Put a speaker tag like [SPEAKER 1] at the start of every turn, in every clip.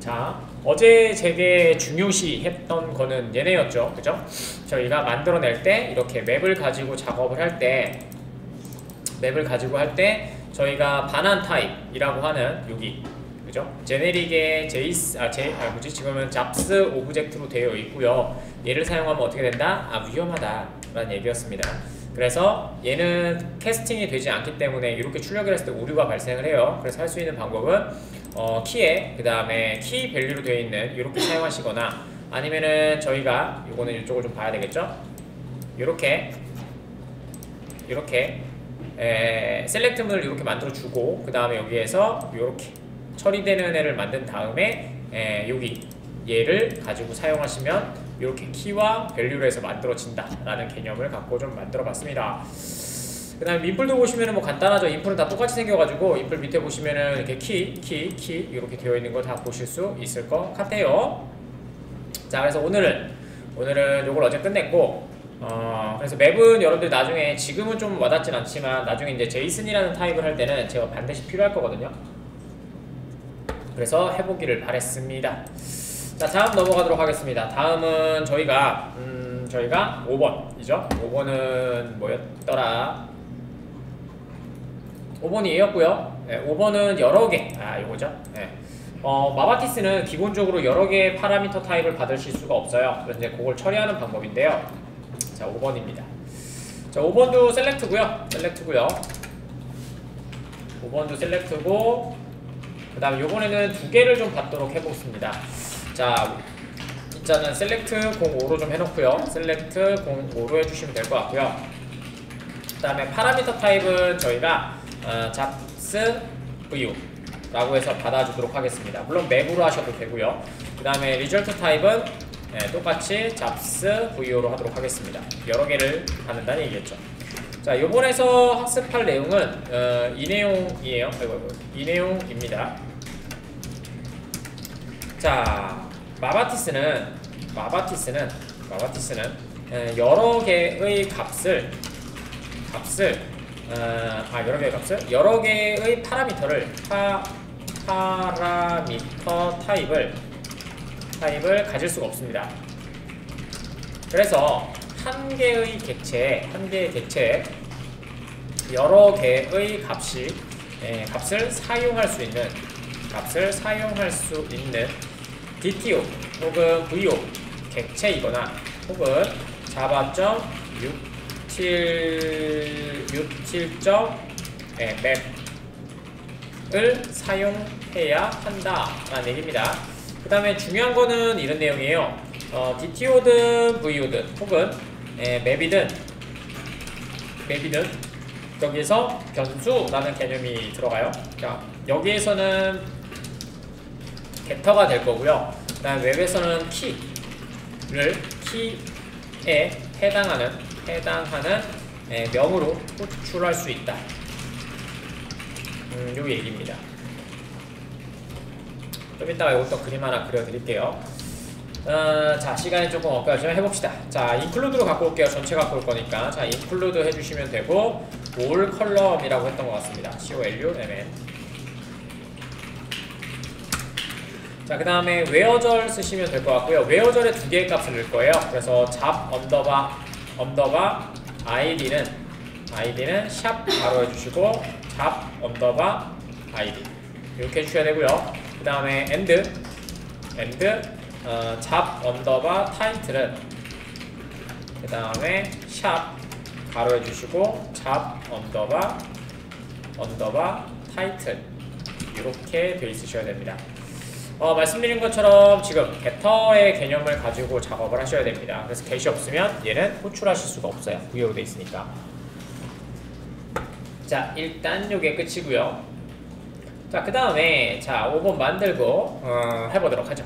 [SPEAKER 1] 자, 어제 제게 중요시 했던 거는 얘네였죠. 그죠? 저희가 만들어낼 때 이렇게 맵을 가지고 작업을 할 때 저희가 반환 타입이라고 하는 여기 그죠? 제네릭의 지금은 잡스 오브젝트로 되어 있고요. 얘를 사용하면 어떻게 된다? 위험하다 라는 얘기였습니다. 그래서 얘는 캐스팅이 되지 않기 때문에 이렇게 출력을 했을 때 오류가 발생을 해요. 그래서 할 수 있는 방법은 키에 그 다음에 키 밸류로 되어 있는 이렇게 사용하시거나 아니면은 저희가 요거는 이쪽을 좀 봐야 되겠죠? 이렇게 셀렉트 문을 이렇게 만들어 주고 그 다음에 여기에서 이렇게 처리되는 애를 만든 다음에 여기 얘를 가지고 사용하시면 이렇게 키와 밸류로 해서 만들어진다 라는 개념을 갖고 좀 만들어 봤습니다. 그 다음에 인풀도 보시면은 뭐 간단하죠. 인풀은 다 똑같이 생겨가지고 인풀 밑에 보시면은 이렇게 키 이렇게 되어 있는 거 다 보실 수 있을 것 같아요. 자, 그래서 오늘은 요걸 어제 끝냈고 그래서 맵은 여러분들 나중에 지금은 좀 와닿진 않지만 나중에 이제 제이슨이라는 타입을 할 때는 제가 반드시 필요할 거거든요. 그래서 해보기를 바랬습니다. 자, 다음 넘어가도록 하겠습니다. 다음은 저희가 5번이죠. 5번은 뭐였더라? 5번이 얘였고요. 5번은 여러개, 요거죠. 마바티스는 기본적으로 여러개의 파라미터 타입을 받으실 수가 없어요. 그래서 이제 그걸 처리하는 방법인데요. 자, 5번입니다. 자, 5번도 셀렉트고요. 5번도 셀렉트고 그 다음에 요번에는 두 개를 좀 받도록 해보겠습니다. 자, 일단은 셀렉트 05로 좀 해놓고요. 셀렉트 05로 해주시면 될 것 같고요. 그 다음에 파라미터 타입은 저희가 잡스 view 라고 해서 받아주도록 하겠습니다. 물론 맵으로 하셔도 되고요. 그 다음에 리절트 타입은 똑같이 잡스 view로 하도록 하겠습니다. 여러 개를 받는다는 얘기겠죠. 자, 요번에서 학습할 내용은 이 내용이에요. 이 내용입니다. 자, 마바티스는 여러 개의 값을 여러 개의 파라미터를 파라미터 타입을 가질 수가 없습니다. 그래서 한 개의 객체에 여러 개의 값을 사용할 수 있는 DTO 혹은 VO 객체이거나 혹은 java.util.map을 사용해야 한다라는 얘기입니다. 그 다음에 중요한 거는 이런 내용이에요. DTO든 VO든 혹은 맵이든 여기에서 변수라는 개념이 들어가요. 자, 여기에서는 겟터가 될 거고요. 그 다음에 웹에서는 키에 해당하는 명으로 호출할 수 있다. 요 얘기입니다. 좀 이따가 이것도 그림 하나 그려드릴게요. 자, 시간이 조금 엇갈리지만 해봅시다. 자, 인클루드로 갖고 올게요. 전체 갖고 올 거니까. 자, 인클루드 해주시면 되고 all column이라고 했던 것 같습니다. column. 자, 그 다음에 where절 쓰시면 될 것 같고요. where절에 두 개의 값을 넣을 거예요. 그래서 잡 언더바 id는 샵 바로 해주시고 잡 언더바 id 이렇게 해주셔야 되고요. 그 다음에 and 잡 언더바 타이틀은 그 다음에 샵 가로 해주시고 잡 언더바 타이틀 이렇게 돼 있으셔야 됩니다. 말씀드린 것처럼 지금 겟터의 개념을 가지고 작업을 하셔야 됩니다. 그래서 get이 없으면 얘는 호출하실 수가 없어요. VO로 돼 있으니까. 자, 일단 요게 끝이고요. 자, 그 다음에 5번 만들고 해보도록 하죠.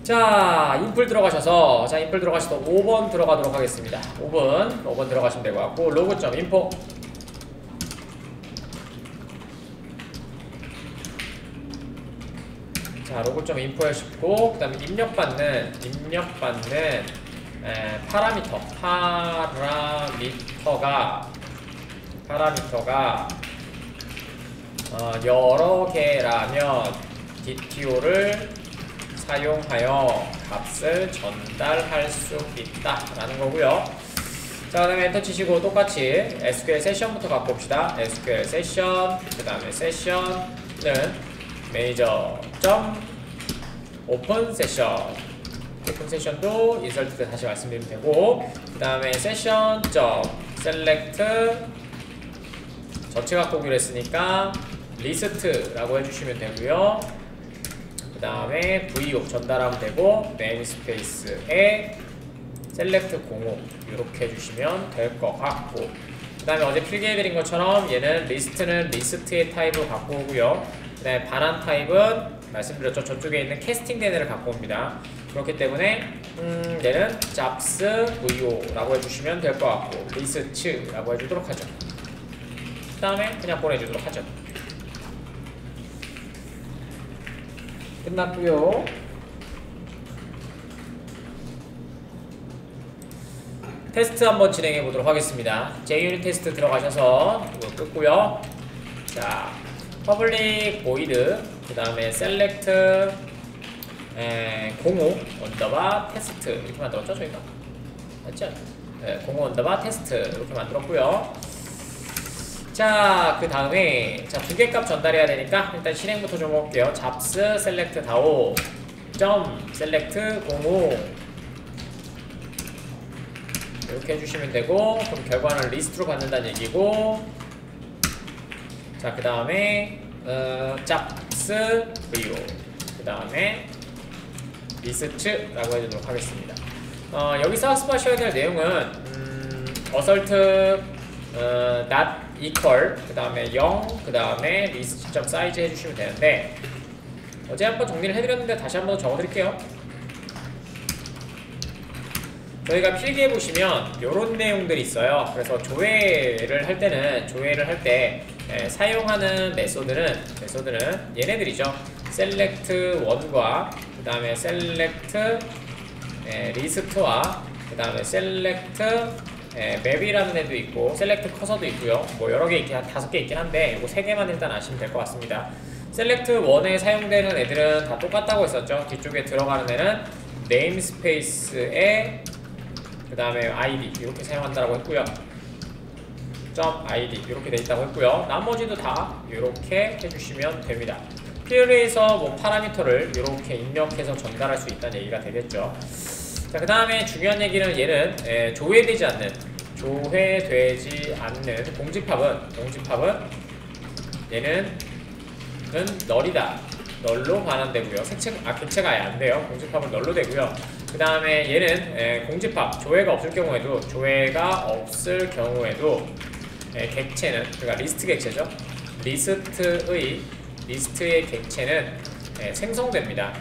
[SPEAKER 1] 자, 인풀 들어가셔서 5번 들어가도록 하겠습니다. 5번 들어가시면 될 것 같고 로그.info 자, 로그.info 해주시고 그 다음에 입력받는 파라미터가 여러 개라면 DTO를 사용하여 값을 전달할 수 있다 라는 거고요. 자, 그 다음에 엔터 치시고 똑같이 SQL 세션부터 갖고 옵시다. SQL 세션, 그 다음에 세션은 매니저 점 오픈 세션, 오픈 세션도 인설트 때 다시 말씀드리면 되고, 그 다음에 세션 점 셀렉트 전체 갖고 오기로 했으니까 리스트라고 해주시면 되고요. 그 다음에 VO 전달하면 되고, 네임스페이스에 셀렉트 05 이렇게 해주시면 될 것 같고, 그 다음에 어제 필기해드린 것처럼 얘는 리스트는 리스트의 타입을 갖고 오고요. 그 다음에 반환 타입은 말씀드렸죠. 저쪽에 있는 캐스팅 된 애를 갖고 옵니다. 그렇기 때문에 얘는 잡스 VO라고 해주시면 될 것 같고, 리스트라고 해주도록 하죠. 그 다음에 그냥 보내주도록 하죠. 끝났고요. 테스트 한번 진행해 보도록 하겠습니다. JUnit 테스트 들어가셔서 이거 끄고요. 자, public void, 그 다음에 select 05 언더바 테스트 이렇게 만들었죠, 저희가? 맞죠? 네, 05 언더바 테스트 이렇게 만들었고요. 자, 그 다음에 자, 두 개 값 전달해야 되니까 일단 실행부터 좀 볼게요. 잡스 select 다오 점 select 05 이렇게 해주시면 되고, 그럼 결과는 리스트로 받는다는 얘기고, 자, 그 다음에 잡스 VO, 그 다음에 리스트라고 해주도록 하겠습니다. 여기서 학습하셔야 될 내용은 assert not equal, 그 다음에 0, 그 다음에 list.size 해주시면 되는데, 어제 한번 정리를 해드렸는데 다시 한번 적어드릴게요. 저희가 필기해보시면 이런 내용들이 있어요. 그래서 조회를 할 때 사용하는 메소드는 얘네들이죠. select 1과 그 다음에 select list와 그 다음에 select map이라는 애도 있고 select cursor도 있고요. 뭐 여러 개 있긴 한 5개 있긴 한데 이거 3개만 일단 아시면 될 것 같습니다. select 1에 사용되는 애들은 다 똑같다고 했었죠. 뒤쪽에 들어가는 애는 namespace에 그 다음에 id 이렇게 사용한다고 했고요. .id 이렇게 돼 있다고 했고요. 나머지도 다 이렇게 해주시면 됩니다. 필드에서 뭐 파라미터를 이렇게 입력해서 전달할 수 있다는 얘기가 되겠죠. 자, 그 다음에 중요한 얘기는 얘는 조회되지 않는 공집합은 얘는 널이다. 널로 반환되고요. 객체가 아예 안 돼요. 공집합은 널로 되고요. 그 다음에 얘는 공집합, 조회가 없을 경우에도 객체는, 그러니까 리스트 객체죠. 리스트의 객체는 생성됩니다.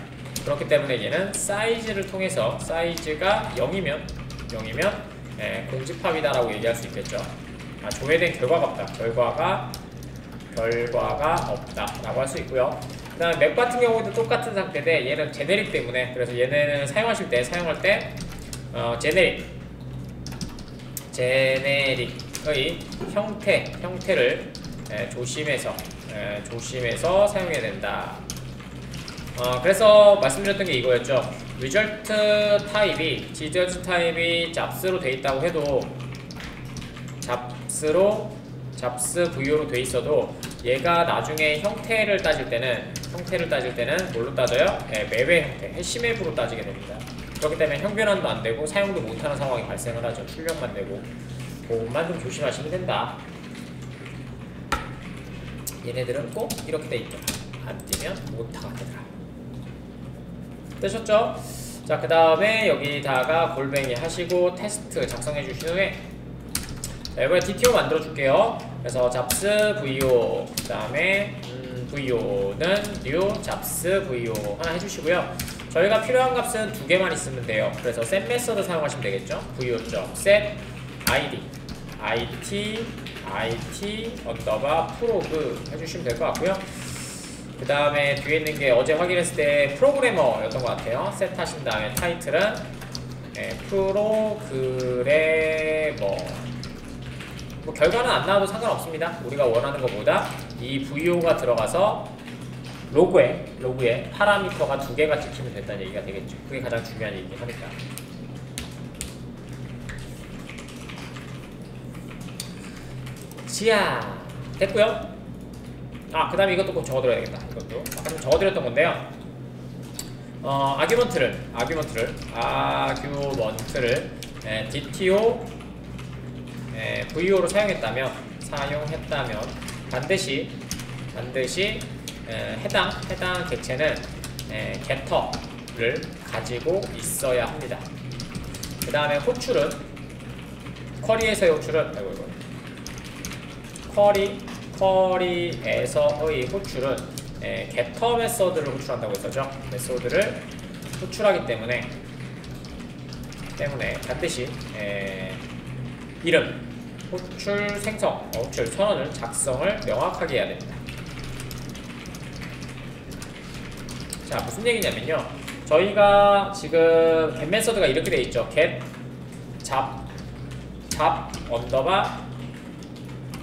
[SPEAKER 1] 그렇기 때문에 얘는 사이즈를 통해서 사이즈가 0이면 공집합이다라고 얘기할 수 있겠죠. 조회된 결과가 없다. 결과가 없다라고 할 수 있고요. 그 다음에 맵 같은 경우도 똑같은 상태인데 얘는 제네릭 때문에, 그래서 얘는 사용할 때 제네릭의 형태를 조심해서 사용해야 된다. 그래서 말씀드렸던 게 이거였죠. result 타입이 잡스로 돼 있다고 해도 잡스 VO로 돼 있어도 얘가 나중에 형태를 따질 때는 뭘로 따져요? 맵의 형태, 해시맵으로 따지게 됩니다. 그렇기 때문에 형변환도 안 되고 사용도 못하는 상황이 발생을 하죠. 출력만 되고. 그것만 좀 조심하시면 된다. 얘네들은 꼭 이렇게 돼 있더라. 안 뜨면 못하게 되더라. 되셨죠? 자, 그 다음에 여기다가 골뱅이 하시고 테스트 작성해 주신 후에, 자, 이번에 DTO 만들어 줄게요. 그래서 잡스 VO, 그 다음에 VO는 new 잡스 VO 하나 해주시고요. 저희가 필요한 값은 2개만 있으면 돼요. 그래서 set 메서드 사용하시면 되겠죠. VO.set id it 언더바 프로그 해주시면 될 것 같고요. 그 다음에 뒤에 있는 게 어제 확인했을 때 프로그래머였던 것 같아요. set 하신 다음에 타이틀은 프로그래머, 뭐 결과는 안 나와도 상관없습니다. 우리가 원하는 것보다 이 VO가 들어가서 로그에 파라미터가 2개가 찍히면 된다는 얘기가 되겠죠. 그게 가장 중요한 얘기긴 하니까. 지야 됐고요. 그 다음에 이것도 꼭 적어드려야겠다. 이것도 아까 좀 적어드렸던 건데요. 아규먼트를 DTO VO로 사용했다면 반드시 해당 객체는 getter를 가지고 있어야 합니다. 그 다음에 호출은 쿼리에서의 호출은 쿼리에서의 호출은 getter 메서드를 호출한다고 했었죠. 메소드를 호출하기 때문에 반드시 이름, 호출 생성, 호출 선언을 작성을 명확하게 해야 됩니다. 자, 무슨 얘기냐면요. 저희가 지금 get 메서드가 이렇게 되어 있죠. get 잡 언더바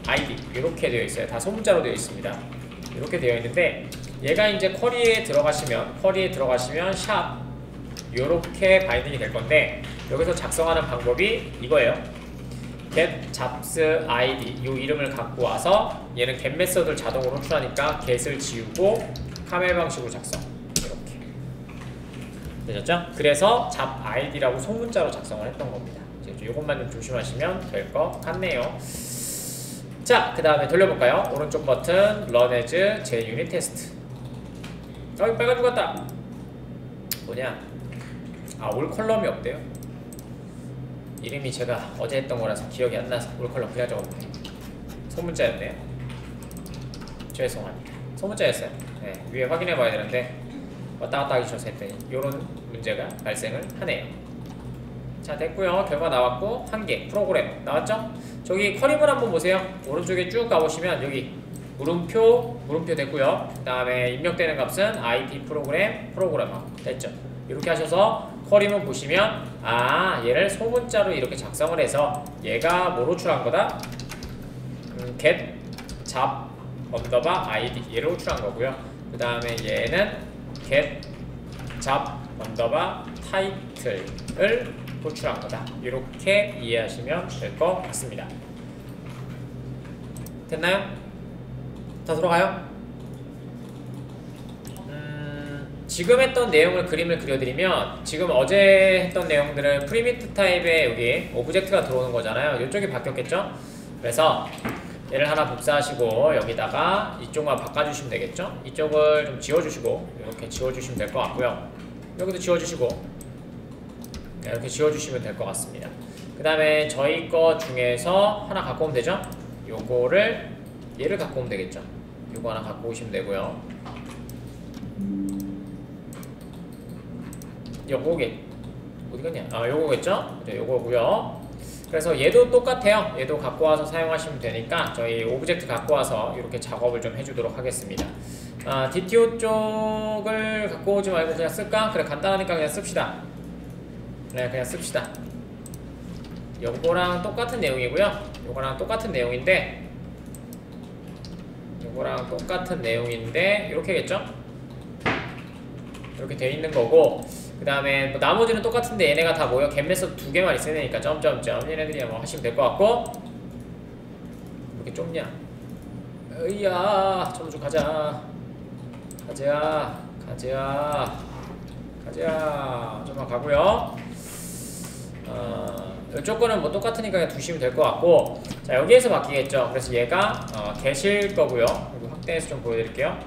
[SPEAKER 1] id 이렇게 되어 있어요. 다 소문자로 되어 있습니다. 이렇게 되어 있는데 얘가 이제 쿼리에 들어가시면 샵 이렇게 바인딩이 될 건데 여기서 작성하는 방법이 이거예요. get 잡스 id 이 이름을 갖고 와서 얘는 get 메서드를 자동으로 호출하니까 get을 지우고 카멜 방식으로 작성. 이렇게 되셨죠? 그래서 잡 id라고 소문자로 작성을 했던 겁니다. 이것만 좀 조심하시면 될 것 같네요. 자, 그 다음에 돌려볼까요? 오른쪽 버튼 run as JUnit test. 빨간 죽었다. 뭐냐? 올 컬럼이 없대요. 이름이 제가 어제 했던 거라서 기억이 안 나서 올 컬럼 그냥 적었네. 소문자였네요. 죄송합니다. 소문자였어요. 네, 위에 확인해 봐야 되는데 왔다 갔다 하기 싫어서 했더니 이런 문제가 발생을 하네요. 자, 됐고요. 결과 나왔고 1개 프로그램 나왔죠? 저기 쿼리문 한번 보세요. 오른쪽에 쭉 가보시면 여기 물음표 됐고요. 그 다음에 입력되는 값은 IT 프로그래머 됐죠? 이렇게 하셔서 쿼리문 보시면 얘를 소문자로 이렇게 작성을 해서 얘가 뭘 호출한 거다? get 잡 언더바 id 얘를 호출한 거고요. 그 다음에 얘는 get 잡 언더바 title을 호출한 거다. 이렇게 이해하시면 될 것 같습니다. 됐나요? 다 들어가요? 지금 했던 내용을 그림을 그려드리면 지금 어제 했던 내용들은 프리미트 타입의 여기 오브젝트가 들어오는 거잖아요. 이쪽이 바뀌었겠죠? 그래서 얘를 하나 복사하시고 여기다가 이쪽만 바꿔주시면 되겠죠? 이쪽을 좀 지워주시고 이렇게 지워주시면 될 것 같고요. 여기도 지워주시고 이렇게 지워주시면 될 것 같습니다. 그 다음에 저희 거 중에서 하나 갖고 오면 되죠? 얘를 갖고 오면 되겠죠? 요거 하나 갖고 오시면 되고요. 요거게 어디 갔냐? 요거겠죠? 요거고요. 그래서 얘도 똑같아요. 얘도 갖고 와서 사용하시면 되니까 저희 오브젝트 갖고 와서 이렇게 작업을 좀 해주도록 하겠습니다. DTO 쪽을 갖고 오지 말고 그냥 쓸까? 그래, 간단하니까 그냥 씁시다. 네, 그냥 씁시다. 요거랑 똑같은 내용이고요. 요거랑 똑같은 내용인데 이렇게겠죠? 이렇게 돼 있는 거고, 그 다음에 뭐 나머지는 똑같은데 얘네가 다 뭐예요? get 메서드 2개만 있어야 되니까 점점점 얘네들이 뭐 하시면 될 것 같고. 왜 이렇게 좁냐? 으이야, 점점 가자. 좀만 가고요. 이쪽 거는 뭐 똑같으니까 그냥 두시면 될 것 같고, 자, 여기에서 바뀌겠죠. 그래서 얘가 get일 거고요. 그리고 확대해서 좀 보여드릴게요.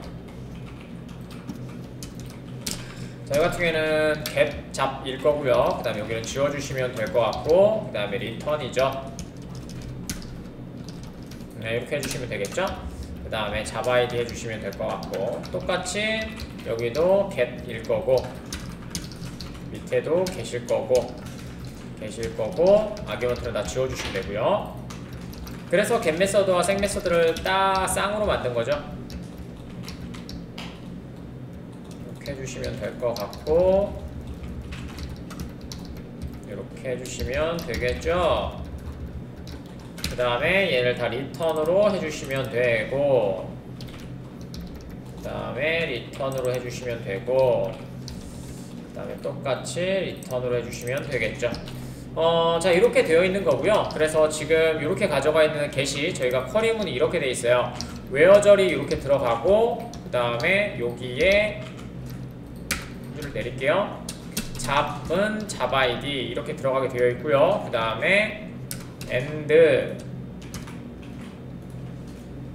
[SPEAKER 1] 자, 이 같은 경우에는 get 잡일 거고요. 그 다음에 여기는 지워주시면 될 것 같고, 그 다음에 return이죠. 네, 이렇게 해주시면 되겠죠. 그 다음에 잡 id 해주시면 될 것 같고, 똑같이 여기도 get일 거고, 밑에도 get일 거고, 아규먼트를 다 지워주시면 되고요. 그래서 get 메서드와 set 메서드를 딱 쌍으로 만든 거죠. 이렇게 해주시면 될 것 같고, 이렇게 해주시면 되겠죠. 그 다음에 얘를 다 리턴으로 해주시면 되고, 다음에 리턴으로 해주시면 되고, 그 다음에 똑같이 리턴으로 해주시면 되겠죠. 자, 이렇게 되어 있는 거고요. 그래서 지금 이렇게 가져가 있는 get이 저희가 쿼리문이 이렇게 되어 있어요. where절이 이렇게 들어가고, 그 다음에 여기에 를 내릴게요. 잡은 잡id 이렇게 들어가게 되어 있고요. 그 다음에 and, 그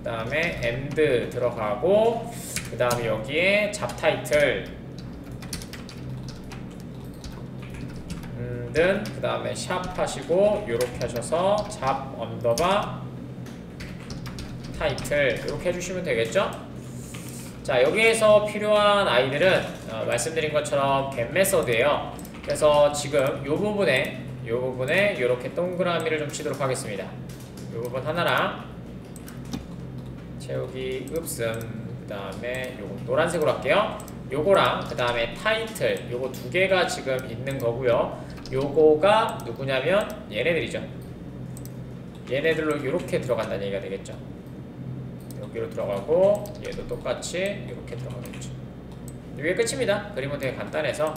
[SPEAKER 1] 다음에 and 들어가고, 그 다음에 여기에 잡타이틀 그 다음에 샵 하시고 요렇게 하셔서 잡 언더바 타이틀 이렇게 해주시면 되겠죠. 자, 여기에서 필요한 아이들은 말씀드린 것처럼 get 메서드예요. 그래서 지금 요 부분에 요렇게 동그라미를 좀 치도록 하겠습니다. 요 부분 하나랑 채우기 읍슴, 그 다음에 요거 노란색으로 할게요. 요거랑 그 다음에 타이틀 요거 두 개가 지금 있는 거고요. 요거가 누구냐면 얘네들이죠. 얘네들로 이렇게 들어간다는 얘기가 되겠죠. 여기로 들어가고 얘도 똑같이 이렇게 들어가겠죠. 이게 끝입니다. 그림은 되게 간단해서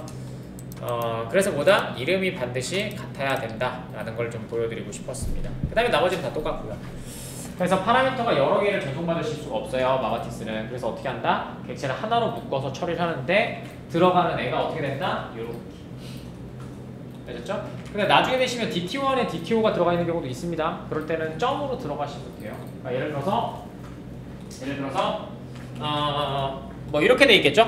[SPEAKER 1] 그래서 뭐다? 이름이 반드시 같아야 된다라는 걸 좀 보여드리고 싶었습니다. 그 다음에 나머지는 다 똑같고요. 그래서 파라미터가 여러 개를 전송받으실 수가 없어요. 마바티스는. 그래서 어떻게 한다? 객체를 하나로 묶어서 처리를 하는데 들어가는 애가 어떻게 된다? 요렇게. 되셨죠? 근데 나중에 되시면 DT1에 DTO가 들어가 있는 경우도 있습니다. 그럴 때는 점으로 들어가시면 돼요. 그러니까 예를 들어서 뭐 이렇게 돼 있겠죠?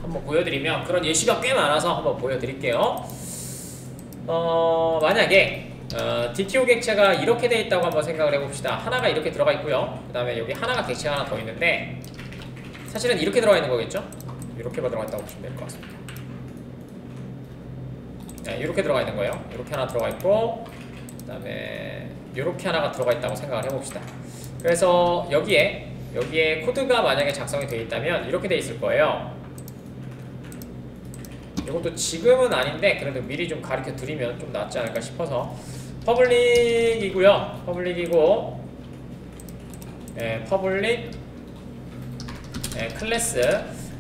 [SPEAKER 1] 한번 보여드리면 그런 예시가 꽤 많아서 한번 보여드릴게요. 만약에 DTO 객체가 이렇게 돼 있다고 한번 생각을 해봅시다. 하나가 이렇게 들어가 있고요. 그 다음에 여기 하나가 객체가 하나 더 있는데 사실은 이렇게 들어가 있는 거겠죠? 이렇게만 들어가 있다고 보시면 될 것 같습니다. 네, 이렇게 들어가 있는 거예요. 이렇게 하나 들어가 있고, 그 다음에 이렇게 하나가 들어가 있다고 생각을 해봅시다. 그래서 여기에 코드가 만약에 작성이 되어 있다면 이렇게 되어 있을 거예요. 이것도 지금은 아닌데 그래도 미리 좀 가르쳐 드리면 좀 낫지 않을까 싶어서 퍼블릭이고요. 퍼블릭이고, 퍼블릭, 클래스,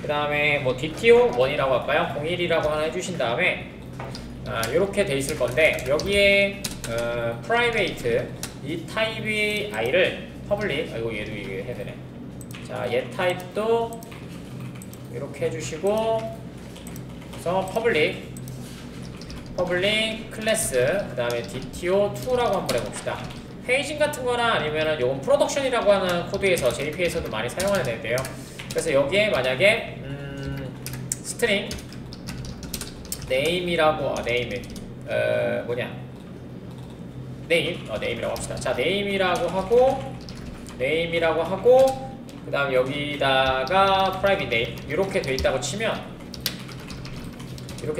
[SPEAKER 1] 그 다음에 뭐 DTO1이라고 할까요? 01이라고 하나 해주신 다음에 이렇게 돼 있을 건데 여기에 private 이 타입의 i를 public, 아이고 얘도 이게 해야 되네. 자, 얘 타입도 이렇게 해주시고, 그래서 public 클래스, 그 다음에 DTO2라고 한번 해봅시다. 페이징 같은 거나 아니면은 요건 프로덕션이라고 하는 코드에서 JP에서도 많이 사용하는 애인데요. 그래서 여기에 만약에 스트링 name이라고, name이라고 합시다. 자, name이라고 하고, 그 다음 여기다가 private name 이렇게 돼 있다고 치면, 이거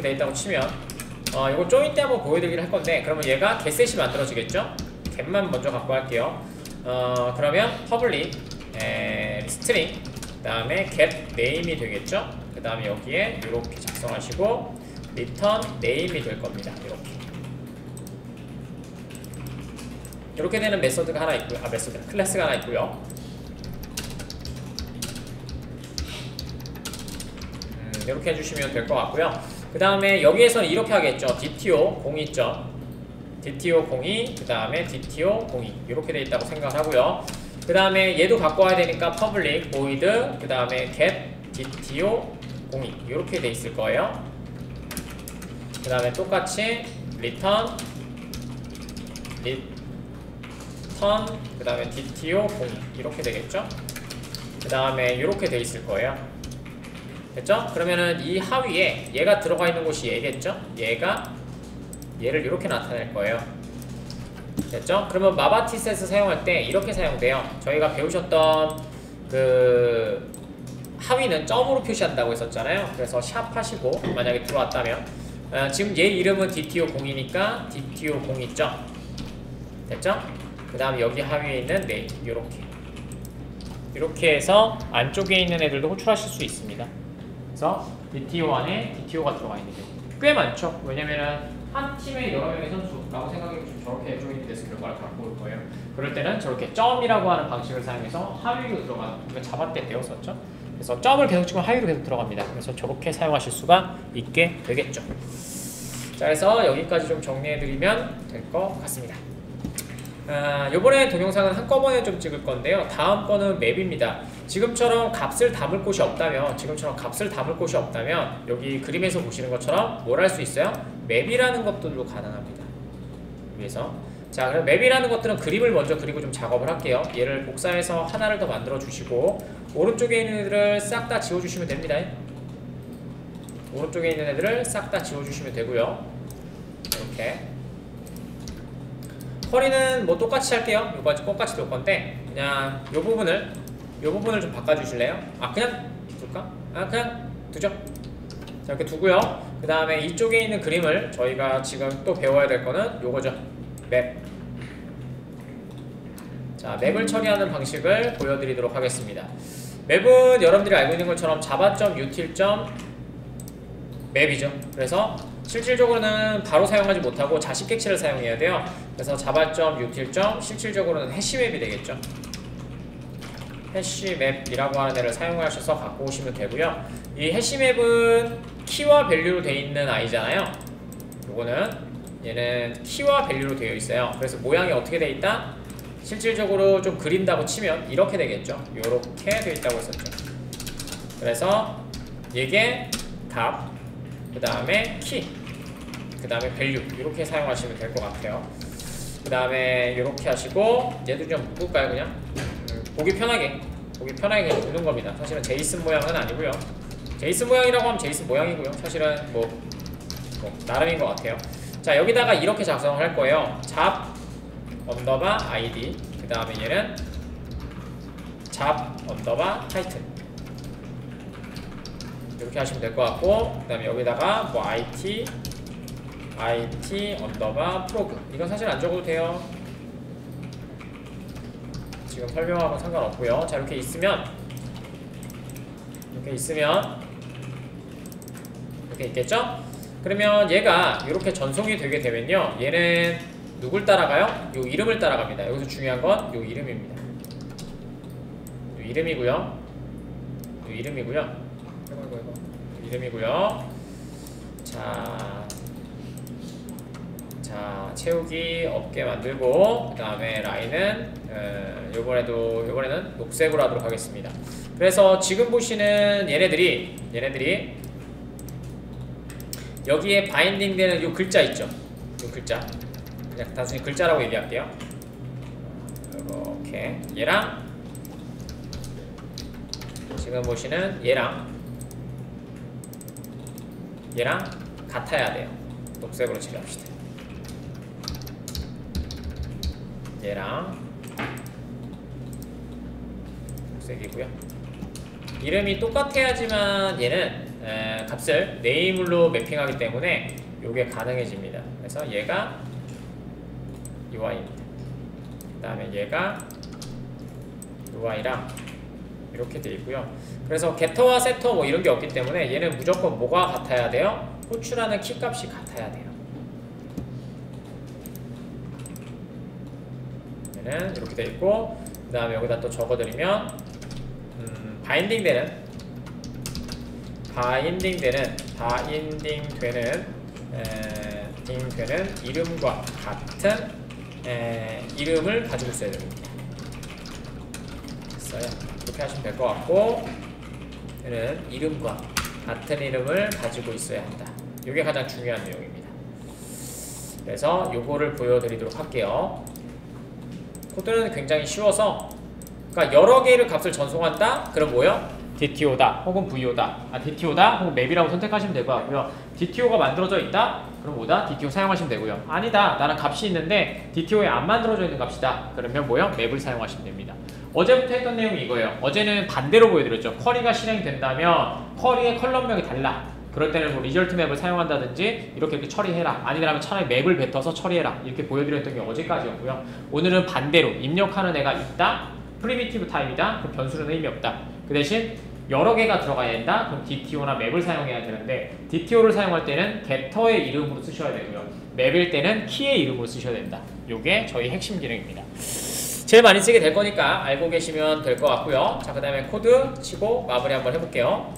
[SPEAKER 1] 조인 때 한번 보여드리긴 할 건데, 그러면 얘가 get셋이 만들어지겠죠? get만 먼저 갖고 할게요. 그러면 public string, 그 다음에 get name이 되겠죠? 그 다음에 여기에 이렇게 작성하시고 return name이 될 겁니다. 이렇게 되는 메소드가 하나 있고요. 클래스가 하나 있고요. 이렇게 해주시면 될 것 같고요. 그 다음에 여기에서는 이렇게 하겠죠. DTO 02, 그 다음에 DTO 02 이렇게 돼 있다고 생각하고요. 그 다음에 얘도 갖고 와야 되니까 public void, 그 다음에 get DTO 02 이렇게 돼 있을 거예요. 그 다음에 똑같이 return, 그 다음에 DTO 02 이렇게 되겠죠. 그 다음에 이렇게 돼 있을 거예요. 됐죠? 그러면은 이 하위에 얘가 들어가 있는 곳이 얘겠죠? 얘를 이렇게 나타낼 거예요. 됐죠? 그러면 마바티셋을 사용할 때 이렇게 사용돼요. 저희가 배우셨던 그 하위는 점으로 표시한다고 했었잖아요. 그래서 샵 하시고 만약에 들어왔다면 지금 얘 이름은 DTO02니까 DTO0 있죠? 됐죠? 그 다음 여기 하위에 있는 네, 이렇게 해서 안쪽에 있는 애들도 호출하실 수 있습니다. 그래서 DTO 안에 DTO가 들어가 있는 경우 꽤 많죠. 왜냐면은 한 팀에 여러 명의 선수라고 생각해보시면 저렇게 조인이 돼서 결과를 갖고 올 거예요. 그럴 때는 저렇게 점이라고 하는 방식을 사용해서 하위로 들어가는, 우리가 자바 때 배웠었죠. 그래서 점을 계속 찍으면 하위로 계속 들어갑니다. 그래서 저렇게 사용하실 수가 있게 되겠죠. 자, 그래서 여기까지 좀 정리해드리면 될 것 같습니다. 요번에 동영상은 한꺼번에 좀 찍을 건데요. 다음 거는 맵입니다. 지금처럼 값을 담을 곳이 없다면 여기 그림에서 보시는 것처럼 뭘 할 수 있어요? 맵이라는 것들로 가능합니다. 위에서. 자, 그럼 맵이라는 것들은 그림을 먼저 그리고 좀 작업을 할게요. 얘를 복사해서 하나를 더 만들어 주시고 오른쪽에 있는 애들을 싹 다 지워 주시면 됩니다. 오른쪽에 있는 애들을 싹 다 지워 주시면 되고요. 이렇게 허리는 뭐 똑같이 할게요. 요까지 똑같이 놓을 건데 그냥 요 부분을 좀 바꿔주실래요? 그냥 둘까? 그냥 두죠. 자, 이렇게 두고요. 그 다음에 이쪽에 있는 그림을 저희가 지금 또 배워야 될 거는 요거죠. 맵. 자, 맵을 처리하는 방식을 보여드리도록 하겠습니다. 맵은 여러분들이 알고 있는 것처럼 java.util.map이죠. 그래서 실질적으로는 바로 사용하지 못하고 자식 객체를 사용해야 돼요. 그래서 java.util. 실질적으로는 해시맵이 되겠죠. 해시맵이라고 하는 애를 사용하셔서 갖고 오시면 되고요. 이 해시맵은 키와 밸류로 되어 있는 아이잖아요. 요거는 얘는 키와 밸류로 되어 있어요. 그래서 모양이 어떻게 되어 있다? 실질적으로 좀 그린다고 치면 이렇게 되겠죠. 요렇게 되어 있다고 했었죠. 그래서 이게 값, 그 다음에 키, 그 다음에 밸류 이렇게 사용하시면 될 것 같아요. 그 다음에 이렇게 하시고 얘도 좀 묶을까요? 그냥 보기 편하게 그냥 묶는 겁니다. 사실은 제이슨 모양은 아니고요. 제이슨 모양이라고 하면 제이슨 모양이고요. 사실은 뭐 나름인 것 같아요. 자, 여기다가 이렇게 작성을 할 거예요. 잡 언더바 id, 그 다음에 얘는 잡 언더바 타이틀 이렇게 하시면 될 것 같고, 그 다음에 여기다가 뭐 it 언더바 프로그, 이건 사실 안 적어도 돼요. 지금 설명하고 상관없고요. 자, 이렇게 있으면 이렇게 있겠죠? 그러면 얘가 이렇게 전송이 되게 되면요, 얘는 누굴 따라가요? 요 이름을 따라갑니다. 여기서 중요한 건 요 이름입니다. 요 이름이고요. 자, 채우기 없게 만들고, 그 다음에 라인은 요번에는 녹색으로 하도록 하겠습니다. 그래서 지금 보시는 얘네들이 여기에 바인딩 되는 요 글자 있죠? 요 글자, 그냥 단순히 글자라고 얘기할게요. 이렇게 얘랑 지금 보시는 얘랑 같아야 돼요. 녹색으로 칠합시다. 얘랑 녹색이고요. 이름이 똑같아야지만 얘는 값을 네이물로 매핑하기 때문에 요게 가능해집니다. 그래서 얘가 UI입니다. 그 다음에 얘가 UI랑 이렇게 되어 있고요. 그래서 getter, setter 뭐 이런 게 없기 때문에 얘는 무조건 뭐가 같아야 돼요? 호출하는 키 값이 같아야 돼요. 얘는 이렇게 되어 있고, 그 다음에 여기다 또 적어드리면 바인딩 되는 이름과 같은 이름을 가지고 있어야 됩니다. 됐어요. 이렇게 하시면 될 것 같고, 얘는 이름과 같은 이름을 가지고 있어야 한다. 이게 가장 중요한 내용입니다. 그래서 요거를 보여드리도록 할게요. 코드는 굉장히 쉬워서, 그러니까 여러 개의 값을 전송한다? 그럼 뭐요? DTO다 혹은 VO다, DTO다 혹은 맵이라고 선택하시면 될 것 같고요. DTO가 만들어져 있다? 그럼 뭐다? DTO 사용하시면 되고요. 아니다, 나는 값이 있는데 DTO에 안 만들어져 있는 값이다. 그러면 뭐요? 맵을 사용하시면 됩니다. 어제부터 했던 내용이 이거예요. 어제는 반대로 보여드렸죠. 쿼리가 실행된다면 쿼리의 컬럼명이 달라. 그럴 때는 뭐 리절트 맵을 사용한다든지 이렇게 처리해라. 아니라면 차라리 맵을 뱉어서 처리해라. 이렇게 보여드렸던 게 어제까지였고요. 오늘은 반대로 입력하는 애가 있다? 프리미티브 타입이다? 그럼 변수는 의미 없다. 그 대신 여러 개가 들어가야 된다? 그럼 DTO나 맵을 사용해야 되는데, DTO를 사용할 때는 getter의 이름으로 쓰셔야 되고요. 맵일 때는 키의 이름으로 쓰셔야 된다. 요게 저희 핵심 기능입니다. 제일 많이 쓰게 될 거니까 알고 계시면 될 것 같고요. 자, 그 다음에 코드 치고 마무리 한번 해볼게요.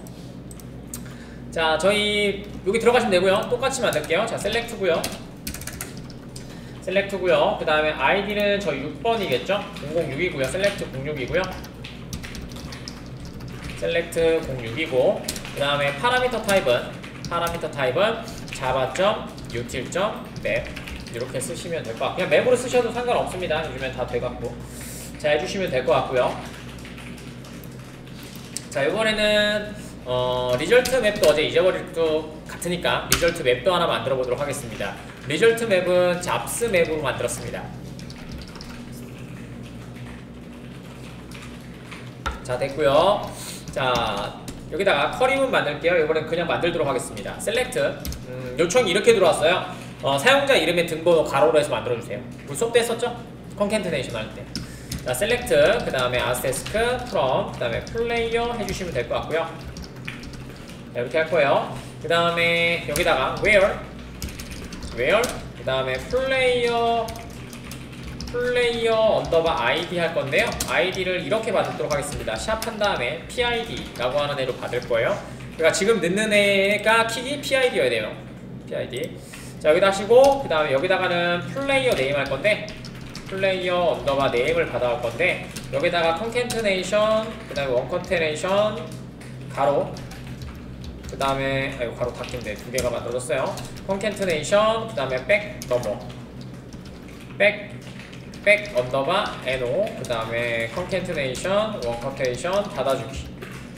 [SPEAKER 1] 자, 저희 여기 들어가시면 되고요. 똑같이 만들게요. 자, 셀렉트고요. 셀렉트고요. 그 다음에 아이디는 저희 6번이겠죠? 006이고요. 셀렉트 06이고요. 셀렉트 06이고, 그 다음에 파라미터 타입은 java.util.map 이렇게 쓰시면 될 것 같고, 그냥 맵으로 쓰셔도 상관없습니다. 요즘엔 다 돼갖고. 자, 해주시면 될 것 같고요. 자, 이번에는 리절트 맵도 어제 잊어버릴 것도 같으니까 리절트 맵도 하나 만들어 보도록 하겠습니다. 리절트 맵은 잡스 맵으로 만들었습니다. 자, 됐고요. 자, 여기다가 커리문 만들게요. 이번엔 그냥 만들도록 하겠습니다. 셀렉트 요청이 이렇게 들어왔어요. 사용자 이름의 등번호 가로로 해서 만들어주세요. 우리 수업 때 했었죠? 컨캔트네이션 할 때. 자, 셀렉트, 그 다음에 asterisk, from, 그 다음에 플레이어 해주시면 될 것 같고요. 자, 이렇게 할 거예요. 그 다음에 여기다가 where, 그 다음에 플레이어 언더바 id 할 건데요. id를 이렇게 받도록 하겠습니다. 샵 한 다음에 pid라고 하는 애로 받을 거예요. 그러니까 지금 넣는 애가 킥이 pid여야 돼요. pid. 자, 여기다 하시고, 그 다음에 여기다가는 플레이어 네임 할 건데, 플레이어 언더바 네임을 받아올 건데, 여기다가 컨캔트네이션, 그 다음에 원컨테네이션, 가로, 그 다음에, 아이고, 가로 닫긴데 두 개가 만들어졌어요. 컨캔트네이션, 그 다음에 백 넘어, 백 언더바 no, 그 다음에 컨캔트네이션, 원컨테네이션 닫아주기.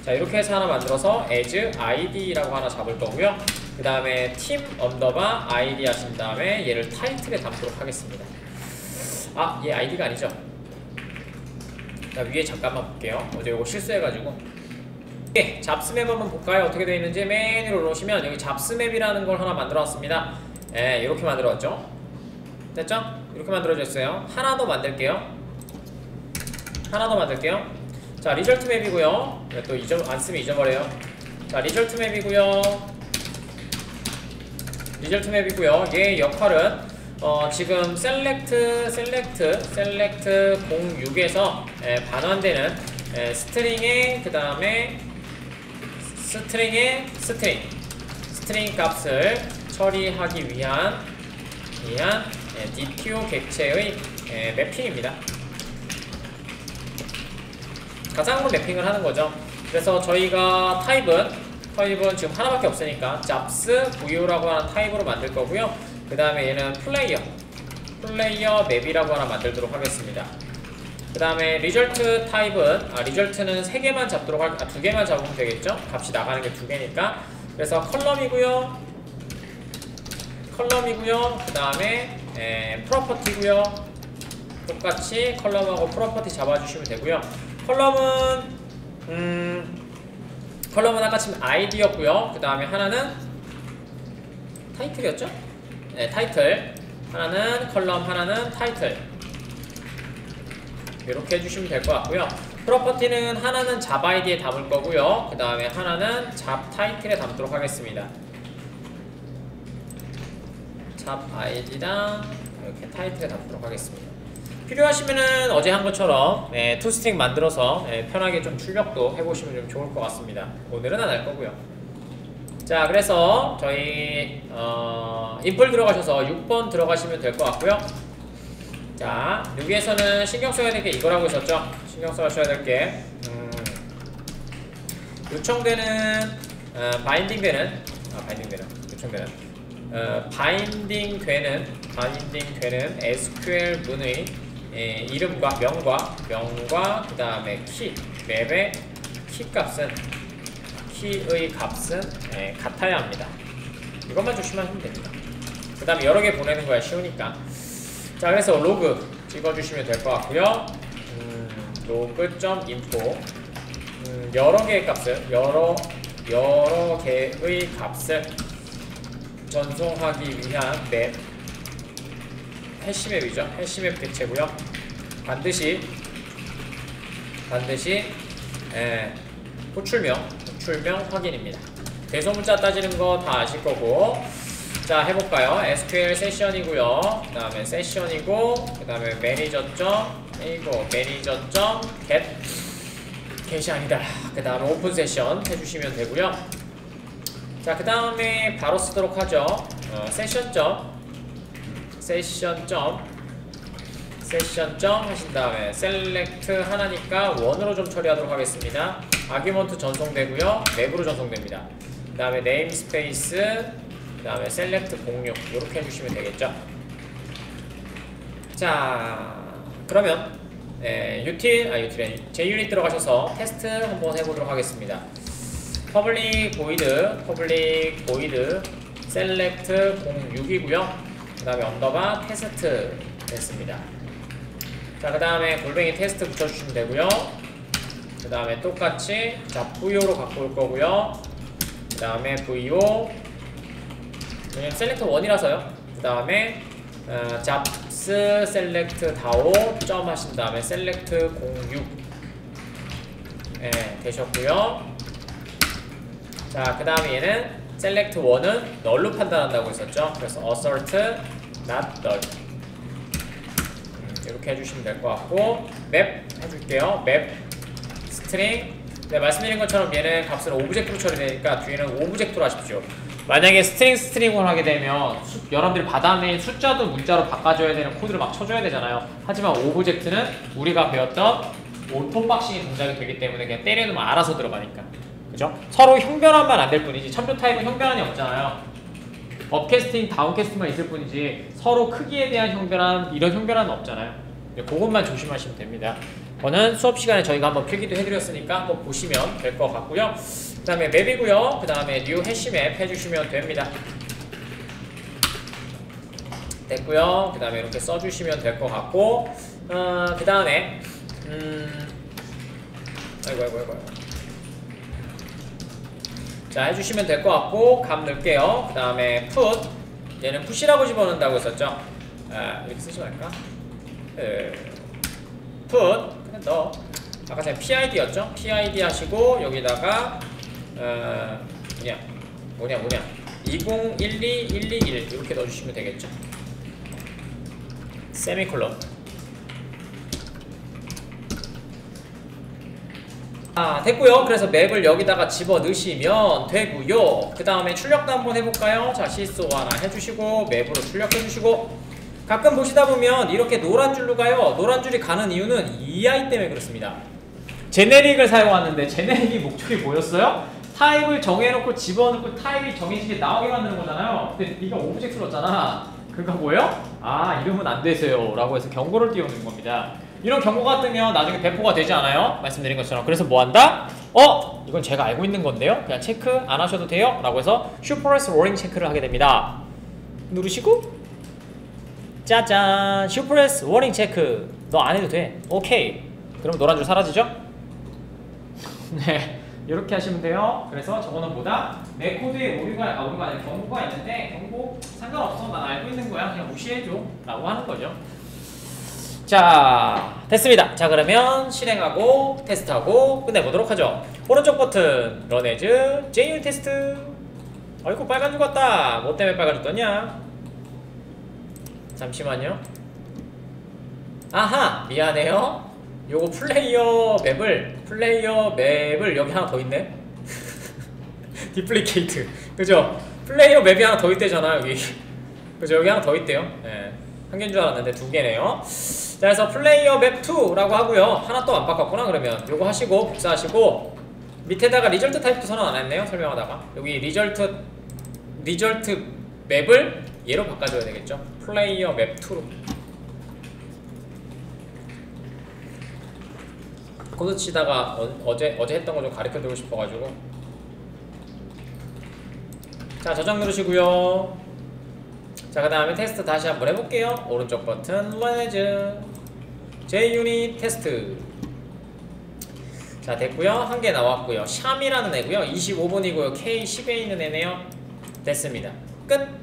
[SPEAKER 1] 자, 이렇게 해서 하나 만들어서 as id라고 하나 잡을 거고요. 그 다음에 팀 언더바 id 하신 다음에 얘를 타이틀에 담도록 하겠습니다. 아, 얘 id가 아니죠? 자, 위에 잠깐만 볼게요. 어제 이거 실수해가지고. 네, 잡스맵 한번 볼까요? 어떻게 되어 있는지 맨 위로 올라오시면 여기 잡스맵이라는 걸 하나 만들어왔습니다. 예, 이렇게 만들어왔죠? 됐죠? 이렇게 만들어졌어요. 하나 더 만들게요. 자, 리절트 맵이고요. 또 안 쓰면 잊어버려요. 자, 리절트 맵이고요. 얘 역할은 지금 셀렉트 06에서 반환되는 스트링의 그 다음에 스트링 값을 처리하기 위한 DTO 객체의 매핑입니다. 가상으로 매핑을 하는 거죠. 그래서 저희가 타입은 지금 하나밖에 없으니까 잡스 VO라고 하는 타입으로 만들 거고요. 그 다음에 얘는 플레이어 맵이라고 하나 만들도록 하겠습니다. 그 다음에 리절트 타입은 리절트는 3개만 잡도록 2개만 잡으면 되겠죠? 값이 나가는 게 2개니까. 그래서 컬럼이고요. 그 다음에 프로퍼티고요. 똑같이 컬럼하고 프로퍼티 잡아주시면 되고요. 컬럼은 아까 지금 id였고요. 그 다음에 하나는 타이틀이었죠? 네, 타이틀. 하나는 컬럼, 하나는 타이틀. 이렇게 해주시면 될 것 같고요. 프로퍼티는 하나는 잡 id에 담을 거고요. 그 다음에 하나는 잡 타이틀에 담도록 하겠습니다. 잡 id랑 이렇게 타이틀에 담도록 하겠습니다. 필요하시면은 어제 한 것처럼 투스트링 만들어서 편하게 좀 출력도 해보시면 좀 좋을 것 같습니다. 오늘은 안 할 거고요. 자, 그래서 저희 인플 들어가셔서 6번 들어가시면 될 것 같고요. 자, 여기에서는 신경 써야 될 게 이거라고 했었죠. 신경 써셔야 될 게 요청되는 바인딩되는 SQL 문의 이름과 명과 그 다음에 맵의 키의 값은 같아야 합니다. 이것만 조심하시면 됩니다. 그 다음에 여러 개 보내는 거야 쉬우니까. 자, 그래서 로그 찍어주시면 될 것 같고요. 로그.info 여러 개의 값을 전송하기 위한 맵 해시맵이죠. 해시맵 객체고요. 반드시 호출명 확인입니다. 대소문자 따지는 거 다 아실 거고. 자, 해볼까요? SQL 세션이고요. 그 다음에 세션이고, 그 다음에 매니저점 네이버 매니저 점 get이 아니다. 그 다음에 오픈 세션 해주시면 되고요. 자, 그 다음에 바로 쓰도록 하죠. 세션 점 하신 다음에 셀렉트 하나니까 원으로 좀 처리하도록 하겠습니다. 아규먼트 전송되고요. 맵으로 전송됩니다. 그 다음에 네임스페이스, 그 다음에 셀렉트 06 이렇게 해주시면 되겠죠. 자, 그러면 JUnit 들어가셔서 테스트 한번 해보도록 하겠습니다. public void select 06이고요. 그 다음에 언더바 테스트 됐습니다. 자, 그 다음에 골뱅이 테스트 붙여주시면 되고요. 그 다음에 똑같이 자 VO로 갖고 올 거고요. 그 다음에 VO 왜냐면 셀렉터 1이라서요. 그 다음에 잡스 셀렉트 다오 점 하신 다음에 셀렉트 06 되셨고요. 자, 그 다음에 얘는 셀렉트 1은 널로 판단한다고 했었죠. 그래서 assert not null 이렇게 해주시면 될 것 같고, 맵 해줄게요. 맵 스트링. 네, 말씀드린 것처럼 얘는 값을 오브젝트로 처리되니까 뒤에는 오브젝트로 하십시오. 만약에 스트링을 하게 되면 여러분들이 받아낸 숫자도 문자로 바꿔줘야 되는 코드를 막 쳐줘야 되잖아요. 하지만 오브젝트는 우리가 배웠던 오토박싱이 동작이 되기 때문에 그냥 때려놓으면 알아서 들어가니까, 그죠? 서로 형변환만 안 될 뿐이지, 첨부 타입은 형변환이 없잖아요. 업캐스팅, 다운캐스팅만 있을 뿐이지 서로 크기에 대한 형변환, 이런 형변환은 없잖아요. 그것만 조심하시면 됩니다. 그거는 수업 시간에 저희가 한번 필기도 해드렸으니까 한번 보시면 될 것 같고요. 그 다음에 맵이고요. 그 다음에 new 해시맵 해주시면 됩니다. 됐고요. 그 다음에 이렇게 써주시면 될 것 같고, 그 다음에 아이고 자, 해주시면 될 것 같고, 값 넣을게요. 그 다음에 put, 얘는 push라고 집어넣는다고 했었죠. 이렇게 쓰지 말까? put, 그냥 넣어. 아까 전에 PID였죠? PID 하시고 여기다가 뭐냐 2012-121 이렇게 넣어주시면 되겠죠. 세미콜론. 됐고요. 그래서 맵을 여기다가 집어 넣으시면 되고요. 그 다음에 출력도 한번 해볼까요? 자, 시소 하나 해주시고 맵으로 출력해주시고, 가끔 보시다 보면 이렇게 노란 줄로 가요. 노란 줄이 가는 이유는 EI 때문에 그렇습니다. 제네릭을 사용하는데 제네릭이 목적이 뭐였어요? 타입을 정해놓고 집어넣고 타입이 정해지게 나오게 만드는 거잖아요. 근데 네가 오브젝트를 넣었잖아. 그러니까 뭐예요? 이러면 안 되세요 라고 해서 경고를 띄워주는 겁니다. 이런 경고가 뜨면 나중에 배포가 되지 않아요? 말씀드린 것처럼. 그래서 뭐 한다? 이건 제가 알고 있는 건데요, 그냥 체크 안 하셔도 돼요 라고 해서 슈퍼레스 워닝 체크를 하게 됩니다. 누르시고 짜잔, 슈퍼레스 워닝 체크. 너 안 해도 돼. 오케이. 그럼 노란 줄 사라지죠? 네, 이렇게 하시면 돼요. 그래서 저거는 뭐다? 내 코드에 오류가 아니라 경고가 있는데, 경고 상관없어, 난 알고 있는 거야, 그냥 무시해줘 라고 하는 거죠. 자, 됐습니다. 자, 그러면 실행하고 테스트하고 끝내보도록 하죠. 오른쪽 버튼 run as JUnit 테스트. 아이고, 빨간 줄 같다. 뭐 때문에 빨간 줄 떴냐? 잠시만요. 아하, 미안해요. 요거 플레이어 맵을 여기 하나 더 있네. 디플리케이트. 그죠? 플레이어 맵이 하나 더 있대잖아, 여기. 그죠? 여기 하나 더 있대요. 네. 한 개인 줄 알았는데 두 개네요. 자, 그래서 플레이어 맵 2라고 하고요. 하나 또 안 바꿨구나. 그러면 요거 하시고 복사하시고, 밑에다가 리절트 타입도 선언 안 했네요, 설명하다가. 여기 리절트 맵을 얘로 바꿔줘야 되겠죠. 플레이어 맵 2로. 코드 치다가 어제 했던 거 좀 가르쳐 드리고 싶어가지고. 자, 저장 누르시고요. 자, 그 다음에 테스트 다시 한번 해볼게요. 오른쪽 버튼 run as JUnit 테스트. 자, 됐고요. 한 개 나왔고요. 샴이라는 애고요. 25번이고요. K10에 있는 애네요. 됐습니다. 끝.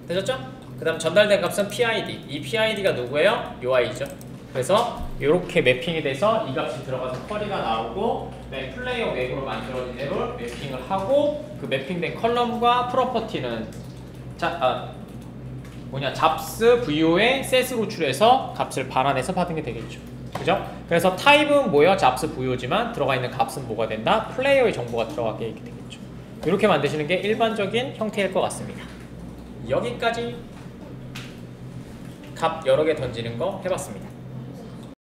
[SPEAKER 1] 되셨죠? 그 다음 전달된 값은 PID. 이 PID가 누구예요? UI죠. 그래서 이렇게 매핑이 돼서 이 값이 들어가서 쿼리가 나오고, 네, 플레이어 맵으로 만들어진 애를 매핑을 하고, 그 매핑된 컬럼과 프로퍼티는 뭐냐 잡스 vo에 set으로 추려서 값을 반환해서 받은 게 되겠죠. 그죠? 그래서 타입은 뭐야? 잡스 vo지만 들어가 있는 값은 뭐가 된다? 플레이어의 정보가 들어가게 되겠죠. 이렇게 만드시는 게 일반적인 형태일 것 같습니다. 여기까지 값 여러 개 던지는 거 해봤습니다.